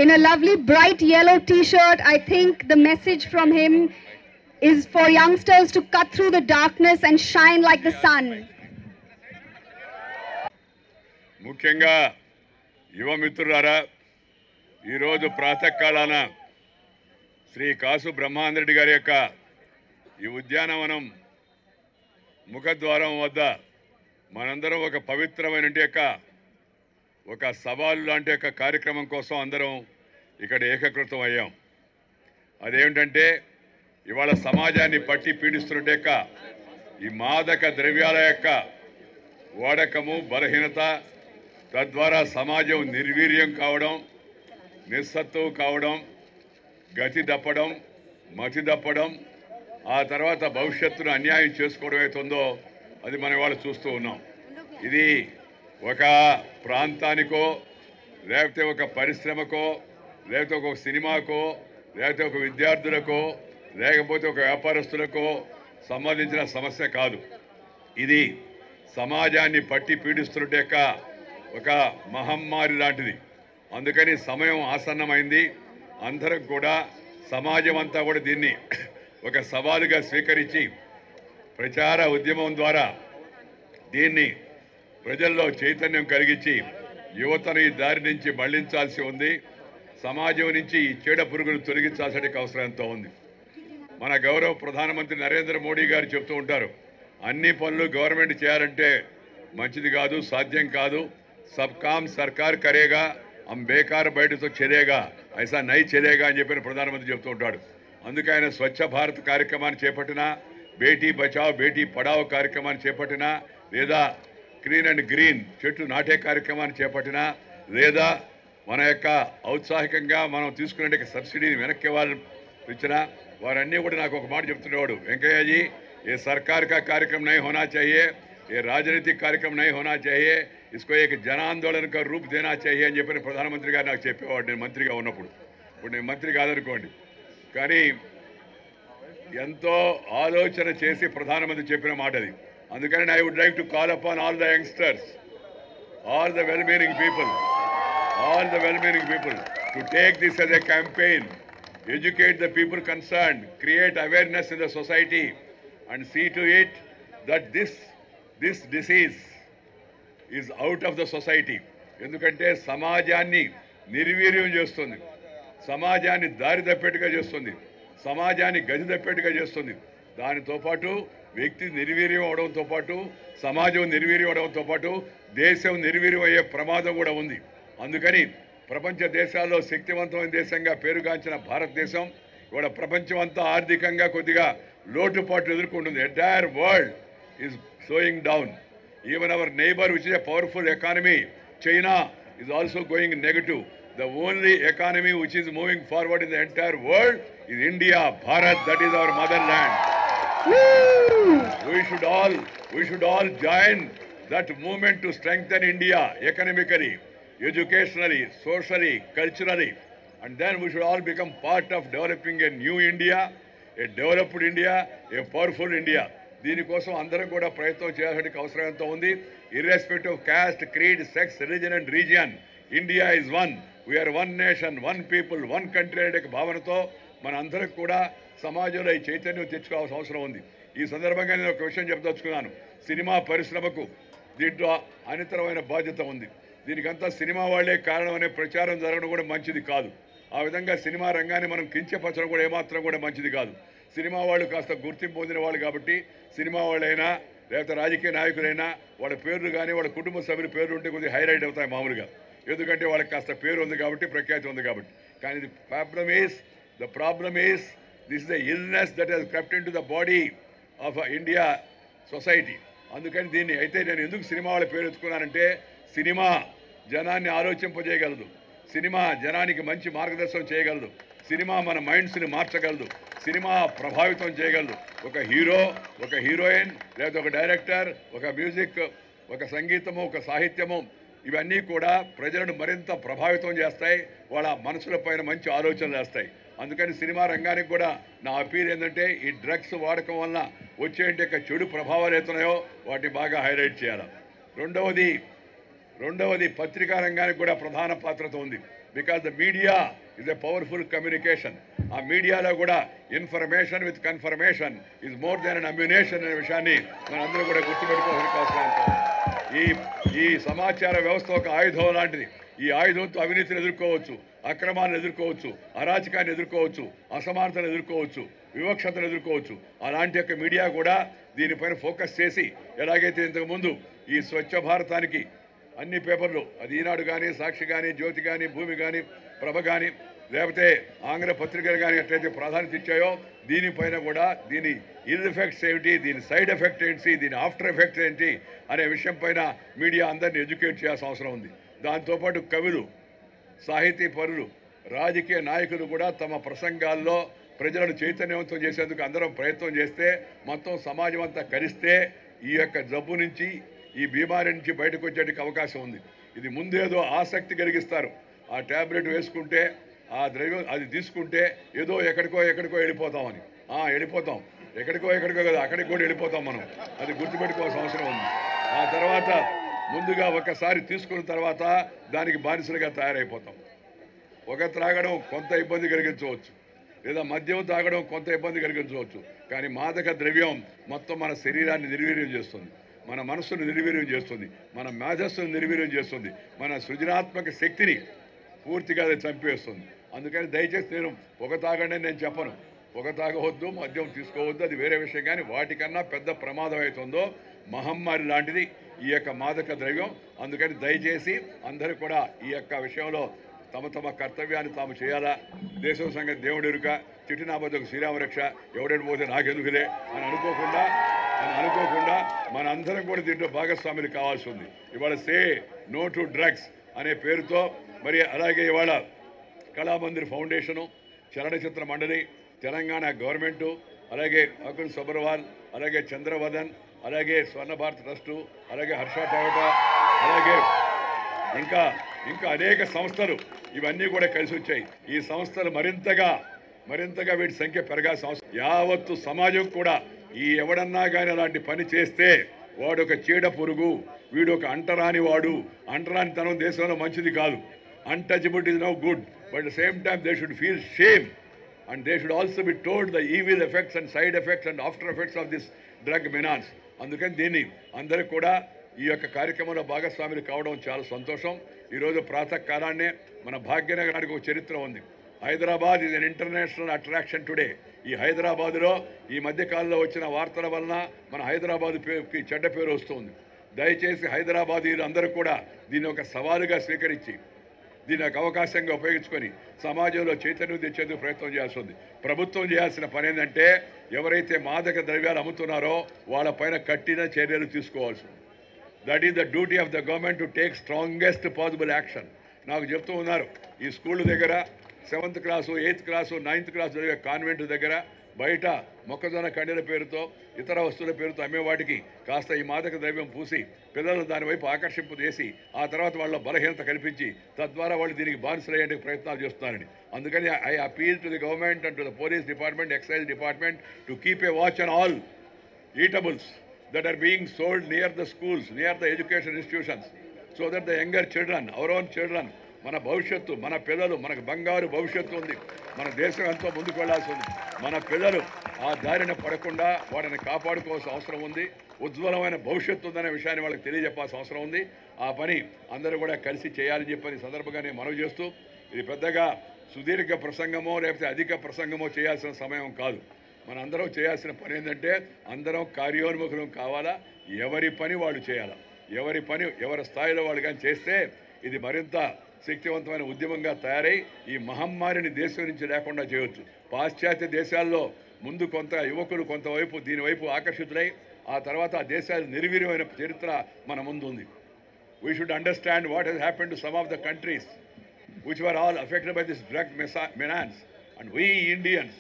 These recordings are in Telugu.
in a lovely bright yellow t-shirt. I think the message from him is for youngsters to cut through the darkness and shine like the sun. ముఖ్యంగా యువ మిత్రులారా, ఈరోజు ప్రాతకాలాన శ్రీ కాసు బ్రహ్మాందరెడ్డి గారి యొక్క ఈ ఉద్యానవనం ముఖద్వారం వద్ద మనందరం ఒక పవిత్రమైన ఒక సవాలు లాంటి యొక్క కార్యక్రమం కోసం అందరం ఇక్కడ ఏకీకృతం అయ్యాం. అదేమిటంటే ఇవాళ సమాజాన్ని పట్టి పీడిస్తున్న ఈ మాదక ద్రవ్యాల యొక్క వాడకము, బలహీనత, తద్వారా సమాజం నిర్వీర్యం కావడం, నిస్సత్తువు కావడం, గతి దప్పడం, మతి దప్పడం, ఆ తర్వాత భవిష్యత్తును అన్యాయం చేసుకోవడం అవుతుందో అది మనం ఇవాళ చూస్తూ ఉన్నాం. ఇది ఒక ప్రాంతానికో, లేకపోతే ఒక పరిశ్రమకో, లేకపోతే ఒక సినిమాకో, లేకపోతే ఒక విద్యార్థులకో, లేకపోతే ఒక వ్యాపారస్తులకో సంబంధించిన సమస్య కాదు. ఇది సమాజాన్ని పట్టి పీడిస్తున్న ఒక మహమ్మారి లాంటిది. అందుకని సమయం ఆసన్నమైంది. అందరం కూడా, సమాజం అంతా కూడా దీన్ని ఒక సవాలుగా స్వీకరించి ప్రచార ఉద్యమం ద్వారా దీన్ని ప్రజల్లో చైతన్యం కలిగించి యువతను ఈ దారి నుంచి మళ్లించాల్సి ఉంది. సమాజం నుంచి ఈ చీడ పురుగును తొలగించాల్సిన అవసరం ఎంతో ఉంది. మన గౌరవ ప్రధానమంత్రి నరేంద్ర మోడీ గారు చెప్తూ ఉంటారు, అన్ని పనులు గవర్నమెంట్ చేయాలంటే మంచిది కాదు, సాధ్యం కాదు. సబ్ కామ్ సర్కార్ కరేగా, హమ్ బేకార్ బయటతో చలేగా, ఐసా నై చలేగా అని చెప్పిన ప్రధానమంత్రి చెప్తూ ఉంటాడు. అందుకే ఆయన స్వచ్ఛ భారత్ కార్యక్రమాన్ని చేపట్టినా, బేటీ బచావ్ బేటీ పడావ్ కార్యక్రమాన్ని చేపట్టినా, లేదా క్లీన్ అండ్ గ్రీన్ చెట్లు నాటే కార్యక్రమాన్ని చేపట్టినా, లేదా మన యొక్క ఔత్సాహికంగా మనం తీసుకునే సబ్సిడీని వెనక్కి వాళ్ళు ఇచ్చినా, వారన్నీ కూడా నాకు ఒక మాట చెప్తున్నవాడు, వెంకయ్యజీ ये सरकार का कार्यक्रम नहीं होना चाहिए, ये राजनीतिक कार्यक्रम नहीं होना चाहिए, इसको एक जन आंदोलन का रूप देना चाहिए అని చెప్పిన ప్రధానమంత్రి గారు నాకు చెప్పేవాడు నేను మంత్రిగా ఉన్నప్పుడు. ఇప్పుడు నేను మంత్రి కాదనుకోండి, కానీ ఎంతో ఆలోచన చేసి ప్రధానమంత్రి చెప్పిన మాట అది. అందుకని I would like to call upon all the youngsters, all the well meaning people to take this as a campaign, educate the people concerned, create awareness in the society and see to it that this disease is out of the society. ఎందుకంటే సమాజాన్ని నిర్వీర్యం చేస్తుంది, సమాజాన్ని దారి తప్పేట్టుగా చేస్తుంది, సమాజాన్ని గది తప్పేట్టుగా చేస్తుంది. దానితో పాటు వ్యక్తి నిర్వీర్యం అవడంతో పాటు, సమాజం నిర్వీర్యం అవడంతో పాటు దేశం నిర్వీర్యం అయ్యే ప్రమాదం కూడా ఉంది. అందుకని ప్రపంచ దేశాల్లో శక్తివంతమైన దేశంగా పేరుగాంచిన భారతదేశం ఇవాళ ప్రపంచం అంతా ఆర్థికంగా కొద్దిగా లోటుపాట్లు ఎదుర్కొంటుంది. Entire world is slowing down. Even hour neighbour which is a powerful economy, China is also going negative. The only economy which is moving forward in the entire world is India, Bharat. That is our mother land. We should all join that movement to strengthen India economically, educationally, socially, culturally, and then we should all become part of developing a new India, a developed India, a powerful India. దీనికోసం అందరం కూడా ప్రయత్నం చేయాల్సిన అవసరం ఎంతో ఉంది. Irrespective of caste, creed, sex, religion and region, India is one. We are one nation, one people, one country అనే భావనతో మన అందరం కూడా సమాజంలో ఈ చైతన్యం తెచ్చుకోవాల్సిన అవసరం ఉంది. ఈ సందర్భంగా నేను ఒక విషయం చెప్పదలుచుకున్నాను. సినిమా పరిశ్రమకు దీంట్లో అనితరమైన బాధ్యత ఉంది. దీనికంతా సినిమా వాళ్లే కారణం అనే ప్రచారం జరగడం కూడా మంచిది కాదు. ఆ విధంగా సినిమా రంగాన్ని మనం కించపరచడం కూడా ఏమాత్రం కూడా మంచిది కాదు. సినిమా వాళ్ళు కాస్త గుర్తింపు పొందిన వాళ్ళు కాబట్టి, సినిమా వాళ్ళైనా లేకపోతే రాజకీయ నాయకులైనా వాళ్ళ పేర్లు కానీ వాళ్ళ కుటుంబ సభ్యుల పేర్లు ఉంటే కొద్దిగా హైలైట్ అవుతాయి మామూలుగా, ఎందుకంటే వాళ్ళకి కాస్త పేరు ఉంది కాబట్టి, ప్రఖ్యాతి ఉంది కాబట్టి. కానీ the problem is this the illness that has crept into the body of India society. అందుకని దీన్ని అయితే నేను ఎందుకు సినిమా వాళ్ళ పేరు ఎత్తుకున్నానంటే, సినిమా జనాన్ని ఆలోచింపజేయగలదు, సినిమా జనానికి మంచి మార్గదర్శనం చేయగలదు, సినిమా మన మైండ్స్ని మార్చగలదు, సినిమా ప్రభావితం చేయగలదు. ఒక హీరో, ఒక హీరోయిన్, లేదా ఒక డైరెక్టర్, ఒక మ్యూజిక్, ఒక సంగీతము, ఒక సాహిత్యము, ఇవన్నీ కూడా ప్రజలను మరింత ప్రభావితం చేస్తాయి, వాళ్ళ మనసుల పైన మంచి ఆలోచనలు వేస్తాయి. అందుకని సినిమా రంగానికి కూడా నా అపీల్ ఏంటంటే, ఈ డ్రగ్స్ వాడకం వల్ల వచ్చే చెడు ప్రభావాలు అవుతున్నాయో వాటిని బాగా హైలైట్ చేయాలి. రెండవది పత్రికా రంగానికి కూడా ప్రధాన పాత్రతో ఉంది. Because the media is a powerful communication. ఆ మీడియాలో కూడా information with confirmation is more than an ammunition అనే విషయాన్ని మనందరూ కూడా గుర్తుపెట్టుకోవాల్సిన అవసరం ఉంది. ఈ సమాచార వ్యవస్థ ఒక ఆయుధం లాంటిది. ఈ ఆయుధంతో అవినీతిని ఎదుర్కోవచ్చు, అక్రమాలను ఎదుర్కోవచ్చు, అరాచకాన్ని ఎదుర్కోవచ్చు, అసమానతను ఎదుర్కోవచ్చు, వివక్షతను ఎదుర్కోవచ్చు. అలాంటి యొక్క మీడియా కూడా దీనిపైన ఫోకస్ చేసి ఎలాగైతే ఇంతకుముందు ఈ స్వచ్ఛ భారతానికి అన్ని పేపర్లు, అది ఈనాడు కానీ, సాక్షి కానీ, జ్యోతి కానీ, భూమి కానీ, ప్రభ కానీ, లేకపోతే ఆంగ్ల పత్రికలు కానీ ఎట్లయితే ప్రాధాన్యత ఇచ్చాయో దీనిపైన కూడా దీని ఇల్ ఎఫెక్ట్స్ ఏమిటి, దీని సైడ్ ఎఫెక్ట్ ఏంటి, దీని ఆఫ్టర్ ఎఫెక్ట్స్ ఏంటి అనే విషయం పైన మీడియా అందరినీ ఎడ్యుకేట్ చేయాల్సిన అవసరం ఉంది. దాంతోపాటు కవులు, సాహితీ పరులు, రాజకీయ నాయకులు కూడా తమ ప్రసంగాల్లో ప్రజలను చైతన్యవంతం చేసేందుకు అందరం ప్రయత్నం చేస్తే, మొత్తం సమాజం అంతా కలిస్తే ఈ యొక్క జబ్బు నుంచి, ఈ బీమారి నుంచి బయటకు వచ్చేటికి అవకాశం ఉంది. ఇది ముందేదో ఆసక్తి కలిగిస్తారు. ఆ ట్యాబ్లెట్ వేసుకుంటే, ఆ ద్రవ్యం అది తీసుకుంటే ఏదో ఎక్కడికో వెళ్ళిపోతామని. వెళ్ళిపోతాం, ఎక్కడికో కదా, అక్కడికి కూడా వెళ్ళిపోతాం మనం. అది గుర్తుపెట్టుకోవాల్సిన అవసరం ఉంది. ఆ తర్వాత ముందుగా ఒకసారి తీసుకున్న తర్వాత దానికి బానిసలుగా తయారైపోతాం. ఒక త్రాగడం కొంత ఇబ్బంది కలిగించవచ్చు, లేదా మద్యం తాగడం కొంత ఇబ్బంది కలిగించవచ్చు. కానీ మాదక ద్రవ్యం మొత్తం మన శరీరాన్ని నిర్వీర్యం చేస్తుంది, మన మనస్సును నిర్వీర్యం చేస్తుంది, మన మేధస్సును నిర్వీర్యం చేస్తుంది, మన సృజనాత్మక శక్తిని పూర్తిగా అది చంపేస్తుంది. అందుకని దయచేసి నేను పొగ తాగండి నేను చెప్పను. పొగ తాగవద్దు, మద్యం తీసుకోవద్దు, అది వేరే విషయం. కానీ వాటికన్నా పెద్ద ప్రమాదం అవుతుందో మహమ్మారి లాంటిది ఈ యొక్క మాదక ద్రవ్యం. అందుకని దయచేసి అందరూ కూడా ఈ యొక్క విషయంలో తమ తమ కర్తవ్యాన్ని తాము చేయాలా. దేశం సంగతి దేవుడు ఎరుక, చిట్టినాబద్దకు శ్రీరామరక్ష, ఎవడెడు పోతే నాకెందుకులే అని అనుకోకుండా మన అందరం కూడా దీంట్లో భాగస్వాములు కావాల్సి ఉంది. ఇవాళ సే నో టు డ్రగ్స్ అనే పేరుతో, మరి అలాగే ఇవాళ కళామందిర్ ఫౌండేషను, చలనచిత్ర మండలి, తెలంగాణ గవర్నమెంటు, అలాగే అకుల్ సబర్వాల్, అలాగే చంద్రవదన్, అలాగే స్వర్ణ భారత్ ట్రస్టు, అలాగే హర్ష టయోటా, అలాగే ఇంకా అనేక సంస్థలు ఇవన్నీ కూడా కలిసి వచ్చాయి. ఈ సంస్థలు మరింతగా వీటి సంఖ్య పెరగాల్సిన అవసరం. యావత్తు సమాజం కూడా ఈ ఎవడన్నా కానీ అలాంటి పని చేస్తే వాడొక చీడ పురుగు, వీడొక అంటరానితనం దేశంలో మంచిది కాదు. Untouchability is no good, but at the same time they should feel shame and they should also be told the evil effects and side effects and after effects of this drug menace. అందుకని దీన్ని అందరూ కూడా ఈ యొక్క కార్యక్రమంలో భాగస్వాములు కావడం చాలా సంతోషం. ఈరోజు ప్రాతకాలాన్నే మన భాగ్యనగరానికి ఒక చరిత్ర ఉంది. Hyderabad is an international attraction today. ఈ హైదరాబాదులో ఈ మధ్యకాలంలో వచ్చిన వార్తల వలన మన హైదరాబాద్ పేరుకి చెడ్డ పేరు వస్తుంది. దయచేసి హైదరాబాదీలు అందరూ కూడా దీన్ని ఒక సవాలుగా స్వీకరించి దీని ఒక అవకాశంగా ఉపయోగించుకొని సమాజంలో చైతన్యం తెచ్చేందుకు ప్రయత్నం చేయాల్సి ఉంది. ప్రభుత్వం చేయాల్సిన పని ఏంటంటే ఎవరైతే మాదక ద్రవ్యాలు అమ్ముతున్నారో వాళ్ళపైన కఠిన చర్యలు తీసుకోవాల్సి ఉంది. That is the duty of the government to take strongest possible action. నాకు చెప్తూ ఉన్నారు, ఈ స్కూళ్ళ దగ్గర 7th class, 8th class, 9th class చదివే కాన్వెంట్ దగ్గర బయట మొక్కజొన్న కండెల పేరుతో, ఇతర వస్తువుల పేరుతో అమ్మేవాటికి కాస్త ఈ మాదక ద్రవ్యం పూసి పిల్లలను దాని వైపు ఆకర్షింపు చేసి ఆ తర్వాత వాళ్ళ బలహీనత కల్పించి తద్వారా వాళ్ళు దీనికి బానిసలయ్యేందుకు ప్రయత్నాలు చేస్తున్నారని. అందుకని I appeal to the government and to the police department, excise department to keep a watch on all eatables that are being sold near the schools, near the education institutions, so that the younger children, our own children, మన భవిష్యత్తు, మన పిల్లలు, మనకు బంగారు భవిష్యత్తు ఉంది, మన దేశం ఎంతో ముందుకు వెళ్లాల్సి ఉంది. మన పిల్లలు ఆ దారిన పడకుండా వాటిని కాపాడుకోవాల్సిన అవసరం ఉంది. ఉజ్వలమైన భవిష్యత్తు ఉందనే విషయాన్ని వాళ్ళకి తెలియజెప్పాల్సిన అవసరం ఉంది. ఆ పని అందరూ కూడా కలిసి చేయాలని చెప్పని సందర్భంగా నేను మనవి చేస్తూ, ఇది పెద్దగా సుదీర్ఘ ప్రసంగమో లేకపోతే అధిక ప్రసంగమో చేయాల్సిన సమయం కాదు. మనందరం చేయాల్సిన పని ఏంటంటే అందరం కార్యోన్ముఖులం కావాలా. ఎవరి పని వాళ్ళు చేయాలా. ఎవరి పని ఎవరి స్థాయిలో వాళ్ళు కానీ చేస్తే ఇది మరింత శక్తివంతమైన ఉద్యమంగా తయారై ఈ మహమ్మారిని దేశం నుంచి లేకుండా చేయవచ్చు. పాశ్చాత్య దేశాల్లో ముందు కొంత యువకులు కొంతవైపు దీనివైపు ఆకర్షితులై ఆ తర్వాత ఆ దేశాలు నిర్వీర్యమైన చరిత్ర మన ముందు ఉంది. We should understand what has happen to some of the countries which were all affected by this drug menace. And we Indians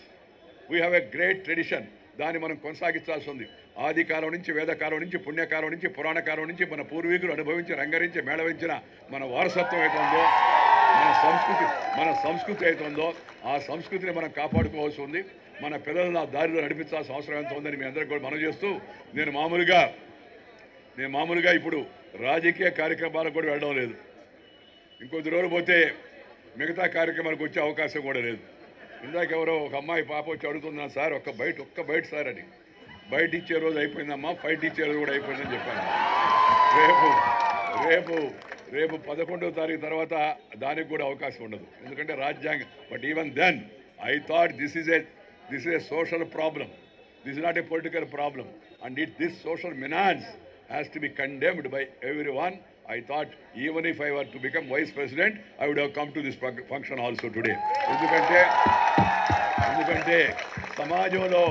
we have a great tradition. దాన్ని మనం కొనసాగించాల్సి ఉంది. ఆది కాలం నుంచి, వేదకాలం నుంచి, పుణ్యకాలం నుంచి, పురాణకాలం నుంచి మన పూర్వీకులు అనుభవించి రంగరించి మేళవించిన మన వారసత్వం అవుతుందో, మన సంస్కృతి అవుతుందో ఆ సంస్కృతిని మనం కాపాడుకోవాల్సి ఉంది. మన పిల్లలను ఆ దారిలో నడిపించాల్సిన అవసరం ఎంత ఉందని మీ అందరికీ కూడా మనం చేస్తూ, నేను మామూలుగా ఇప్పుడు రాజకీయ కార్యక్రమాలకు కూడా వెళ్ళడం లేదు. ఇంకొద్ది రోజులు పోతే మిగతా కార్యక్రమాలకు వచ్చే అవకాశం కూడా లేదు. ఇందాక ఎవరో ఒక అమ్మాయి పాప వచ్చి అడుగుతున్నాను, సార్ ఒక్క బయట సార్ అని. బయట ఇచ్చే రోజు అయిపోయిందమ్మా, ఫైట్ ఇచ్చే రోజు కూడా అయిపోయిందని చెప్పాను. రేపు రేపు 11వ తారీఖు తర్వాత దానికి కూడా అవకాశం ఉండదు, ఎందుకంటే రాజ్యాంగం. But even then I thought this is a social problem, this is not a political problem, and this social menace has to be condemned by every one. I thought even if I were to become vice president, I would have come to this function also today. ఎందుకంటే సమాజంలో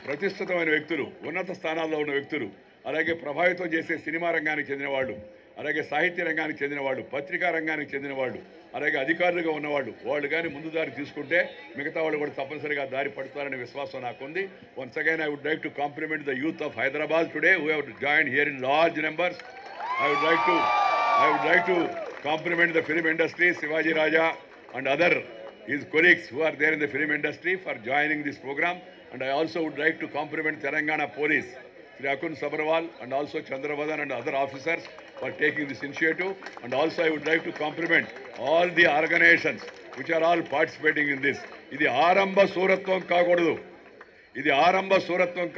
ప్రతిష్ఠితమైన వ్యక్తులు, ఉన్నత స్థానాల్లో ఉన్న వ్యక్తులు, అలాగే ప్రభావితం చేసే సినిమా రంగానికి చెందిన వాళ్ళు, అలాగే సాహిత్య రంగానికి చెందిన వాళ్ళు, పత్రికా రంగానికి చెందిన వాళ్ళు, అలాగే అధికారులుగా ఉన్నవాళ్ళు, వాళ్ళు కానీ ముందు దారి తీసుకుంటే మిగతా వాళ్ళు కూడా తప్పనిసరిగా దారి పడతారనే విశ్వాసం నాకుంది. Once again I would like to compliment the youth of Hyderabad today who have joined here in large numbers. I would like to compliment the film industry, Shivaji Raja and other his colleagues who are there in the film industry for joining this program. And I also would like to compliment Telangana Police, Sri Akun Sabharwal and also Chandravadan and other officers for taking this initiative. And also I would like to compliment all the organizations which are all participating in this. ఇది ఆరంభ సూరత్వం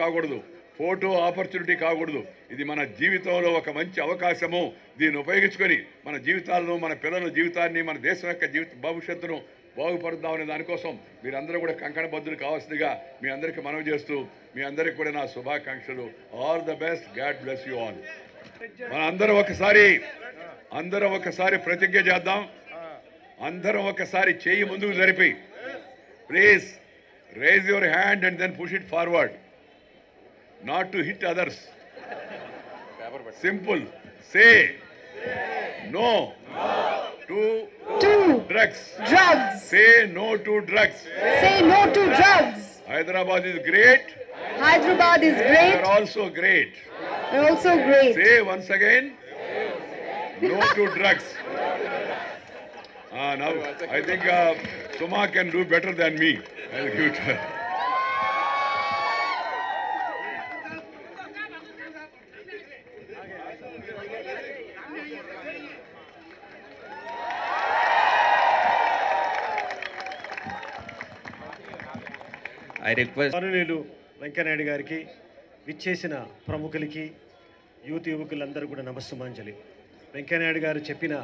కాకూడదు, ఫోటో ఆపర్చునిటీ కాకూడదు. ఇది మన జీవితంలో ఒక మంచి అవకాశము. దీన్ని ఉపయోగించుకొని మన జీవితాలను, మన పిల్లల జీవితాన్ని, మన దేశం యొక్క భవిష్యత్తును బాగుపడుద్దామనే దానికోసం మీరందరూ కూడా కంకణబద్ధులు కావాల్సిందిగా మీ అందరికీ మనవి చేస్తూ, మీ అందరికీ కూడా నా శుభాకాంక్షలు. All the best, God bless you all. మన అందరం ఒకసారి ప్రతిజ్ఞ చేద్దాం. అందరం ఒకసారి చేయి ముందుకు జరిపి, please raise your hand and then push it forward. Not to hit others. Simple. Say no to drugs. Say no to drugs. Hyderabad is great. We are also great. Say once again, no to drugs. Now I think Suma can do better than me. I'll give it to her. మాననీయులు వెంకయ్యనాయుడు గారికి, విచ్చేసిన ప్రముఖులకి, యువకులందరూ కూడా నమస్సుమాంజలి. వెంకయ్యనాయుడు గారు చెప్పిన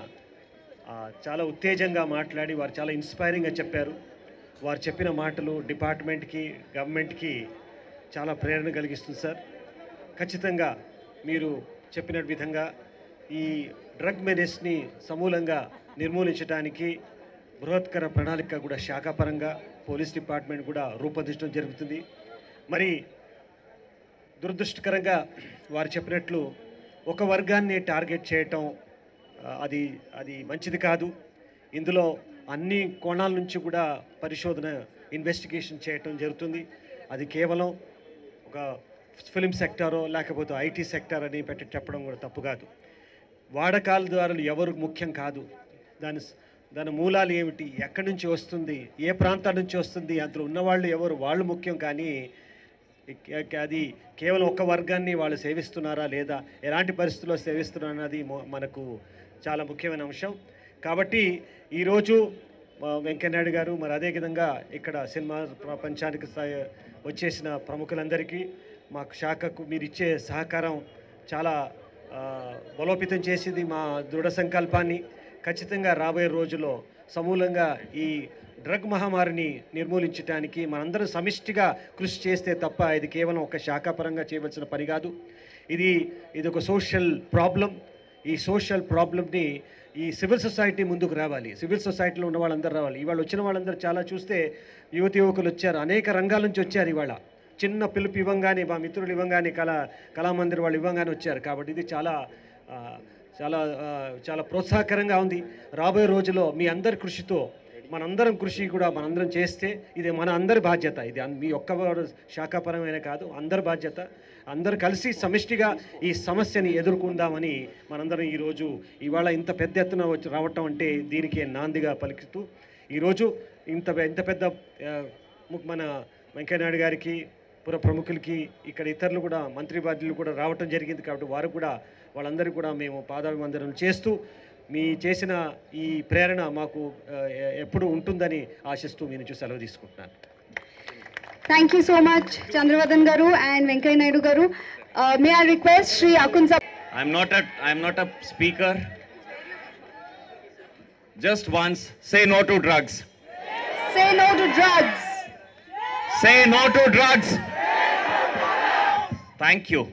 చాలా ఉత్తేజంగా మాట్లాడి వారు చాలా ఇన్స్పైరింగ్గా చెప్పారు. వారు చెప్పిన మాటలు డిపార్ట్మెంట్కి, గవర్నమెంట్కి చాలా ప్రేరణ కలిగిస్తుంది సార్. ఖచ్చితంగా మీరు చెప్పిన విధంగా ఈ డ్రగ్ మెనేస్ని సమూలంగా నిర్మూలించడానికి బృహత్కర ప్రణాళిక కూడా శాఖాపరంగా పోలీస్ డిపార్ట్మెంట్ కూడా రూపొందించడం జరుగుతుంది. మరి దురదృష్టకరంగా వారు చెప్పినట్లు ఒక వర్గాన్ని టార్గెట్ చేయటం అది మంచిది కాదు. ఇందులో అన్ని కోణాల నుంచి కూడా పరిశోధన, ఇన్వెస్టిగేషన్ చేయటం జరుగుతుంది. అది కేవలం ఒక ఫిల్మ్ సెక్టారో లేకపోతే ఐటీ సెక్టార్ అని చెప్పడం కూడా తప్పు కాదు. వాడకాలదారులు ఎవరు ముఖ్యం కాదు, దాని మూలాలు ఏమిటి, ఎక్కడి నుంచి వస్తుంది, ఏ ప్రాంతాల నుంచి వస్తుంది, అందులో ఉన్నవాళ్ళు ఎవరు, వాళ్ళు ముఖ్యం. కానీ అది కేవలం ఒక వర్గాన్ని వాళ్ళు సేవిస్తున్నారా లేదా, ఎలాంటి పరిస్థితుల్లో సేవిస్తున్నారా అన్నది మనకు చాలా ముఖ్యమైన అంశం. కాబట్టి ఈరోజు వెంకయ్యనాయుడు గారు, మరి అదేవిధంగా ఇక్కడ సినిమా ప్రపంచానికి వచ్చేసిన ప్రముఖులందరికీ మాకు శాఖకు మీరు ఇచ్చే సహకారం చాలా బలోపేతం చేసింది మా దృఢ సంకల్పాన్ని. ఖచ్చితంగా రాబోయే రోజుల్లో సమూలంగా ఈ డ్రగ్ మహమ్మారిని నిర్మూలించడానికి మనందరం సమిష్టిగా కృషి చేస్తే తప్ప ఇది కేవలం ఒక శాఖాపరంగా చేయవలసిన పని కాదు. ఇది ఒక సోషల్ ప్రాబ్లం. ఈ సోషల్ ప్రాబ్లమ్ని ఈ సివిల్ సొసైటీ ముందుకు రావాలి, సివిల్ సొసైటీలో ఉన్న వాళ్ళందరూ రావాలి. ఇవాళ వచ్చిన వాళ్ళందరూ చాలా చూస్తే యువకులు వచ్చారు, అనేక రంగాల నుంచి వచ్చారు. ఇవాళ చిన్న పిలుపు ఇవ్వంగానే, మా మిత్రులు ఇవ్వంగానే, కళామందిర్ వాళ్ళు ఇవ్వంగానే వచ్చారు. కాబట్టి ఇది చాలా చాలా చాలా ప్రోత్సాహకరంగా ఉంది. రాబోయే రోజుల్లో మీ అందరి కృషితో, మనందరం కృషి కూడా మనందరం చేస్తే ఇది మన అందరి బాధ్యత. ఇది మీ ఒక్క శాఖాపరమైన కాదు, అందరి బాధ్యత. అందరూ కలిసి సమిష్టిగా ఈ సమస్యని ఎదుర్కొందామని మనందరం ఇవాళ ఇంత పెద్ద ఎత్తున రావటం అంటే దీనికి నాందిగా పలుకుతూ ఈరోజు ఇంత పెద్ద మన వెంకయ్యనాయుడు గారికి, పుర ప్రముఖులకి, ఇక్కడ ఇతరులు కూడా మంత్రి బాధ్యులు కూడా రావటం జరిగింది. కాబట్టి వాళ్ళందరికీ కూడా మేము పాదాభివందనం చేస్తూ మీ చేసిన ఈ ప్రేరణ మాకు ఎప్పుడు ఉంటుందని ఆశిస్తూ మీ నుంచి సెలవు తీసుకుంటున్నాను. Thank you so much, Chandravadan Garu and Venkaiah Naidu Garu. May I request Shri Akun Sab. I'm not a speaker. Just once, say no to drugs. Say no to drugs. Say no to drugs. Thank you.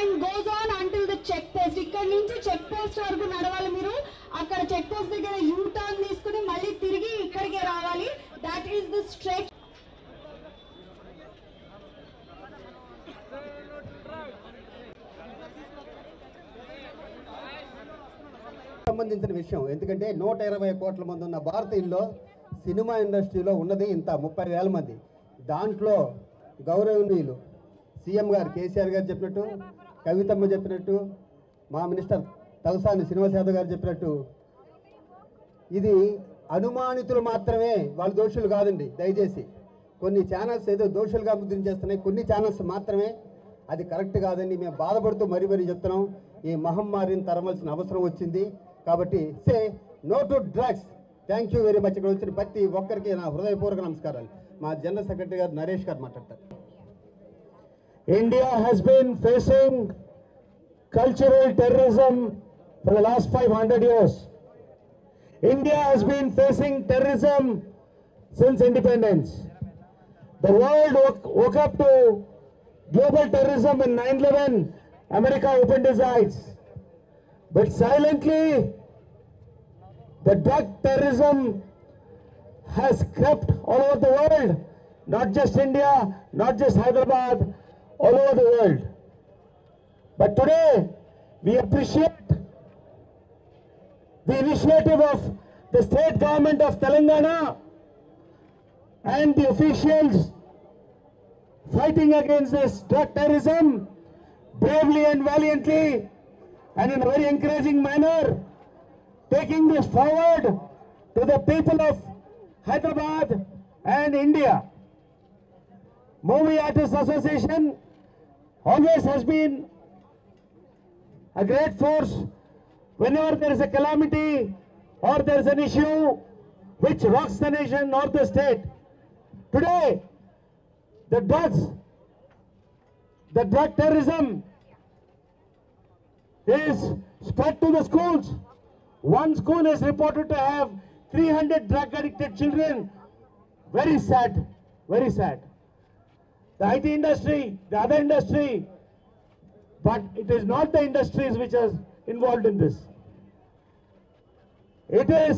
And goes on until the check post. ఇక్కడ నుంచి చెక్ పోస్ట్ వరకు నడవాలి మీరు. అక్కడ చెక్ పోస్ట్ దగ్గర యూ టర్న్ తీసుకుని మళ్ళీ తిరిగి ఇక్కడికే రావాలి. That is the stretch. సంబంధించిన విషయం. ఎందుకంటే 120 కోట్ల మంది ఉన్న భారతీయుల్లో సినిమా ఇండస్ట్రీలో ఉన్నది ఇంత 30,000 మంది. దాంట్లో గౌరవనీయులు సీఎం గారు కేసీఆర్ గారు చెప్పినట్టు, కవితమ్మ చెప్పినట్టు, మా మినిస్టర్ తలసాని శ్రీనివాస్ యాదవ్ గారు చెప్పినట్టు ఇది అనుమానితులు మాత్రమే, వాళ్ళు దోషులు కాదండి. దయచేసి కొన్ని ఛానల్స్ ఏదో దోషులుగా ముద్రించేస్తున్నాయి, కొన్ని ఛానల్స్ మాత్రమే. అది కరెక్ట్ కాదండి. మేము బాధపడుతూ మరీ చెప్తున్నాం. ఈ మహమ్మారిని తరమాల్సిన అవసరం వచ్చింది. కాబట్టి say no to drugs. Thank you very much. ఇక్కడ వచ్చిన ప్రతి ఒక్కరికి నా హృదయపూర్వక నమస్కారాలు. మా జనరల్ సెక్రటరీ గారు నరేష్ గారు మాట్లాడతారు. India has been facing cultural terrorism for the last 500 years. India has been facing terrorism since independence. The world woke up to global terrorism in 9/11. America opened its eyes. But silently, the drug terrorism has crept all over the world, not just India, not just Hyderabad, all over the world. But today, we appreciate the initiative of the state government of Telangana and the officials fighting against this drug terrorism bravely and valiantly and in a very encouraging manner, taking this forward to the people of Hyderabad and India. Movie Artists Association always has been a great force whenever there is a calamity or there is an issue which rocks the nation or the state. Today, the drug terrorism is spread to the schools. One school is reported to have 300 drug addicted children. Very sad, very sad. The IT industry, the other industry, but it is not the industries which are involved in this. It is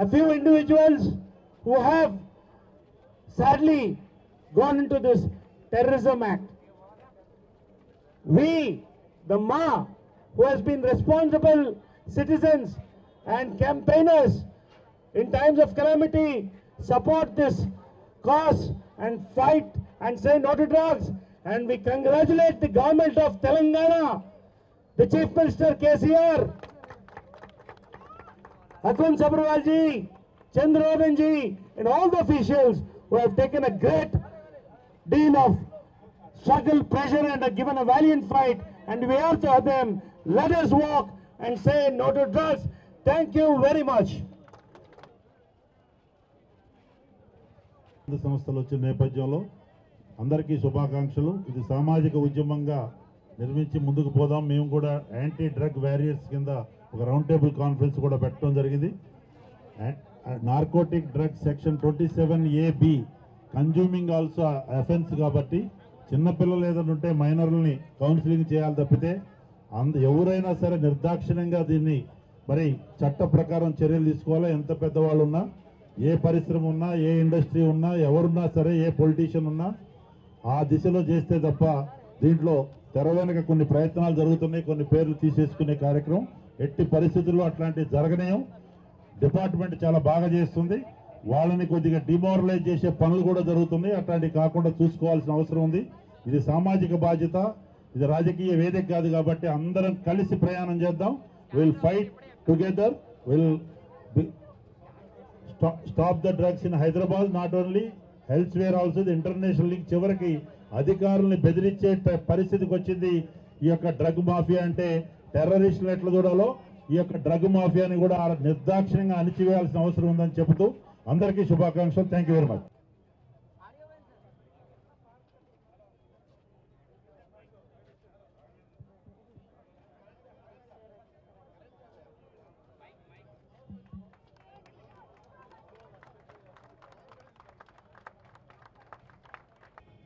a few individuals who have sadly gone into this terrorism act. We, the Ma, who has been responsible citizens and campaigners in times of calamity, support this cause and fight and say no to drugs. And we congratulate the government of Telangana, the Chief Minister KCR, Akun Sabharwal ji, Chandravadan ji, and all the officials who have taken a great deal of struggle, pressure, and have given a valiant fight. And we also have them, let us walk and say no to drugs. Thank you very much. సంస్థలు వచ్చిన నేపథ్యంలో అందరికీ శుభాకాంక్షలు. ఇది సామాజిక ఉద్యమంగా నిర్మించి ముందుకు పోదాం. మేము కూడా యాంటీ డ్రగ్ వారియర్స్ కింద ఒక రౌండ్ టేబుల్ కాన్ఫరెన్స్ కూడా పెట్టడం జరిగింది. Narcotic drugs section 27AB consuming also offence కాబట్టి చిన్నపిల్లలు ఏదైనా ఉంటే మైనర్లని కౌన్సిలింగ్ చేయాలి తప్పితే ఎవరైనా సరే నిర్దాక్షిణ్యంగా దీన్ని మరి చట్ట ప్రకారం చర్యలు తీసుకోవాలా. ఎంత పెద్దవాళ్ళు ఉన్నా, ఏ పరిశ్రమ ఉన్నా, ఏ ఇండస్ట్రీ ఉన్నా, ఎవరున్నా సరే, ఏ పొలిటీషియన్ ఉన్నా ఆ దిశలో చేస్తే తప్ప దీంట్లో తెర వెనుక కొన్ని ప్రయత్నాలు జరుగుతున్నాయి, కొన్ని పేర్లు తీసేసుకునే కార్యక్రమం. ఎట్టి పరిస్థితుల్లో అట్లాంటివి జరగనేయం. డిపార్ట్మెంట్ చాలా బాగా చేస్తుంది. వాళ్ళని కొద్దిగా డిమోరలైజ్ చేసే పనులు కూడా జరుగుతున్నాయి. అట్లాంటివి కాకుండా చూసుకోవాల్సిన అవసరం ఉంది. ఇది సామాజిక బాధ్యత, ఇది రాజకీయ వేదిక కాదు. కాబట్టి అందరం కలిసి ప్రయాణం చేద్దాం. Will fight together, will stop the drugs in Hyderabad, not only elsewhere also. International league చివరికి అధికారుల్ని బెదిరించే పరిస్థితికి వచ్చింది ఈ యొక్క డ్రగ్ మాఫియా. అంటే టెర్రరిస్టులు ఎట్లా చూడాలో ఈ యొక్క డ్రగ్ మాఫియాని కూడా నిర్దాక్షిణ్యంగా అణిచివేయాల్సిన అవసరం ఉందని చెబుతూ అందరికీ శుభాకాంక్షలు. Thank you very much.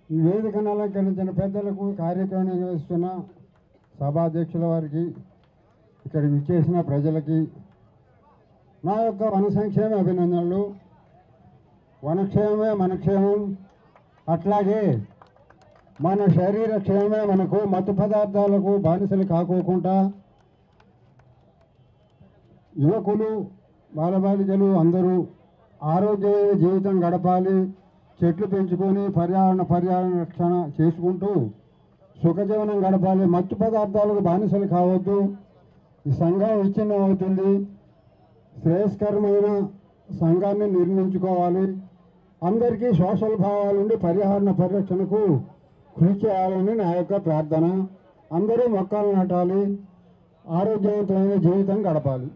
ఈ వేదికను అలంకరించిన పెద్దలకు, కార్యక్రమం నిర్వహిస్తున్న సభాధ్యక్షుల వారికి, ఇక్కడ విచ్చేసిన ప్రజలకి నా యొక్క వన సంక్షేమ అభినందనలు. వనక్షేమమే మన క్షేమం, అట్లాగే మన శరీర క్షేమమే మనకు మత్తు పదార్థాలకు బానిసలు కాకోకుండా యువకులు, బాలబాలికలు అందరూ ఆరోగ్యమైన జీవితం గడపాలి. చెట్లు పెంచుకొని పర్యావరణ రక్షణ చేసుకుంటూ సుఖజీవనం గడపాలి. మత్తు పదార్థాలకు బానిసలు కావద్దు. ఈ సంఘం విచ్ఛిన్నం అవుతుంది. శ్రేయస్కరమైన సంఘాన్ని నిర్మించుకోవాలి. అందరికీ సోషల్ భావాలుండి పర్యావరణ పరిరక్షణకు కృషి చేయాలని నా యొక్క ప్రార్థన. అందరూ మొక్కలు నాటాలి, ఆరోగ్యవంతమైన జీవితం గడపాలి.